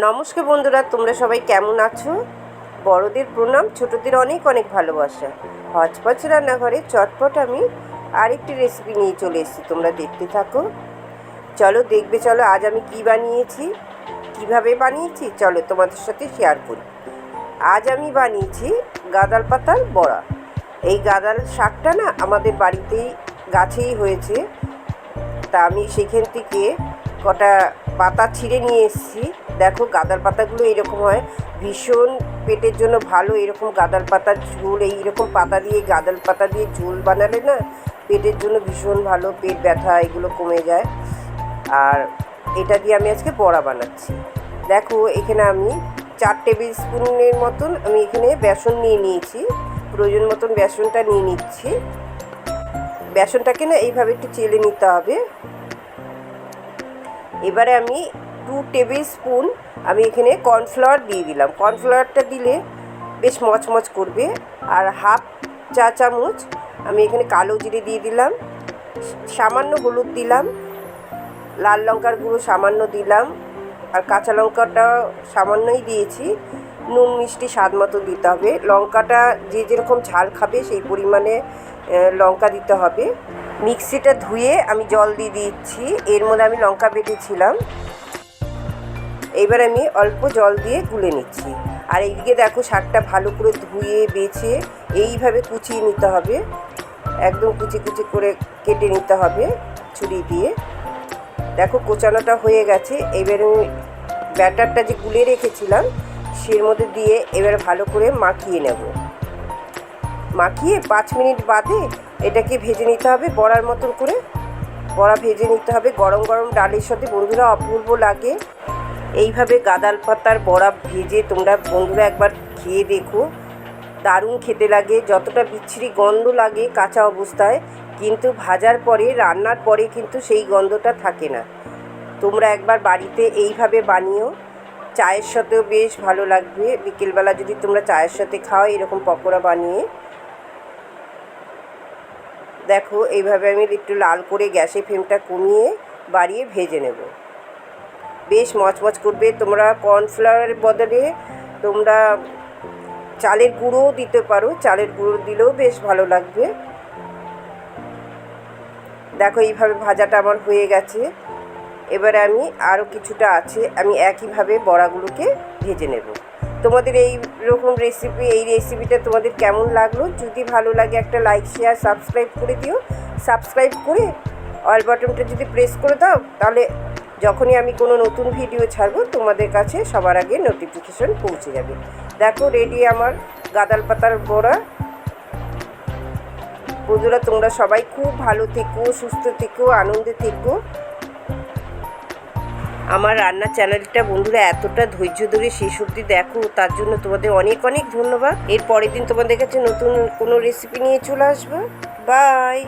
নমস্কার বন্ধুরা, তোমরা সবাই কেমন আছো? বড়দের প্রণাম, ছোটদের অনেক অনেক ভালোবাসা। হচপচ রান্নাঘরে চটপট আমি আরেকটি রেসিপি নিয়ে চলে এসেছি, তোমরা দেখতে থাকো। চলো দেখবে, চলো আজ আমি কি বানিয়েছি, কিভাবে বানিয়েছি চলো তোমাদের সাথে শেয়ার করি। আজ আমি বানিয়েছি গাঁদাল পাতার বড়া। এই গাঁদাল শাকটা না আমাদের বাড়িতেই গাছেই হয়েছে, তা আমি সেখান থেকে কটা পাতা ছিঁড়ে নিয়ে এসেছি। দেখো গাঁদাল পাতাগুলো এরকম হয়, ভীষণ পেটের জন্য ভালো। এরকম গাঁদাল পাতার ঝোল, এইরকম পাতা দিয়ে গাঁদাল পাতা দিয়ে ঝোল বানালে না পেটের জন্য ভীষণ ভালো, পেট ব্যথা এগুলো কমে যায়। আর এটা দিয়ে আমি আজকে বড়া বানাচ্ছি। দেখো এখানে আমি 4 টেবিল স্পুনের মতন আমি এখানে বেসন নিয়ে নিয়েছি। প্রয়োজন মতন বেসনটা নিয়ে নিচ্ছি। বেসনটাকে না এইভাবে একটু চেলে নিতে হবে। এবারে আমি 2 টেবিল স্পুন আমি এখানে কর্নফ্লাওয়ার দিয়ে দিলাম। কর্নফ্লাওয়ারটা দিলে বেশ মচমচ করবে। আর হাফ চা চামচ আমি এখানে কালো জিরে দিয়ে দিলাম, সামান্য হলুদ দিলাম, লাল লঙ্কার গুঁড়ো সামান্য দিলাম, আর কাঁচা লঙ্কাটা সামান্যই দিয়েছি। নুন মিষ্টি স্বাদ মতো দিতে হবে। লঙ্কাটা যে যেরকম ঝাল খাবে সেই পরিমাণে লঙ্কা দিতে হবে। মিক্সিটা ধুয়ে আমি জল দিয়ে দিচ্ছি, এর মধ্যে আমি লঙ্কা বেটেছিলাম। এবার আমি অল্প জল দিয়ে গুলে নিচ্ছি। আর এইদিকে দেখো শাকটা ভালো করে ধুয়ে বেছে এইভাবে কুচিয়ে নিতে হবে, একদম কুচি কুচি করে কেটে নিতে হবে ছুরি দিয়ে। দেখো কোচানোটা হয়ে গেছে। এবার আমি ব্যাটারটা যে গুলে রেখেছিলাম সের মধ্যে দিয়ে এবার ভালো করে মাখিয়ে নেব। মাখিয়ে 5 মিনিট বাদে এটাকে ভেজে নিতে হবে বড়ার মতন করে। বড়া ভেজে নিতে হবে গরম গরম ডালের সাথে, বন্ধুরা অপূর্ব লাগে। এইভাবে গাঁদাল পাতার বড়া ভেজে তোমরা বন্ধুরা একবার খেয়ে দেখো, দারুণ খেতে লাগে। যতটা বিচ্ছিরি গন্ধ লাগে কাঁচা অবস্থায়, কিন্তু ভাজার পরে রান্নার পরে কিন্তু সেই গন্ধটা থাকে না। তোমরা একবার বাড়িতে এইভাবে বানিও, চায়ের সাথেও বেশ ভালো লাগবে। বিকেলবেলা যদি তোমরা চায়ের সাথে খাও এরকম পকোড়া বানিয়ে। দেখো এইভাবে আমি একটু লাল করে গ্যাসের ফ্লেমটা কমিয়ে বাড়িয়ে ভেজে নেব। বেশ মচমচ করবে। তোমরা কর্নফ্লাওয়ারের বদলে তোমরা চালের গুঁড়োও দিতে পারো, চালের গুঁড়ো দিলেও বেশ ভালো লাগবে। দেখো এইভাবে ভাজাটা আমার হয়ে গেছে। এবারে আমি আরও কিছুটা আছে, আমি একইভাবে বড়াগুলোকে ভেজে নেব। তোমাদের এই রেসিপিটা তোমাদের কেমন লাগলো? যদি ভালো লাগে একটা লাইক শেয়ার সাবস্ক্রাইব করে দিও। সাবস্ক্রাইব করে অল বাটনটা যদি প্রেস করে দাও তাহলে যখনই আমি কোনো নতুন ভিডিও ছাড়বো তোমাদের কাছে সবার আগে নোটিফিকেশন পৌঁছে যাবে। দেখো রেডি আমার গাঁদাল পাতার বড়া। বন্ধুরা তোমরা সবাই খুব ভালো থেকো, সুস্থ থেকো, আনন্দে থেকো। আমার রান্নার চ্যানেলটা বন্ধুরা এতটা ধৈর্য ধরে শেষ অবধি দেখো, তার জন্য তোমাদের অনেক অনেক ধন্যবাদ। এর পরের দিন তোমাদের কাছে নতুন কোনো রেসিপি নিয়ে চলে আসবো। বাই।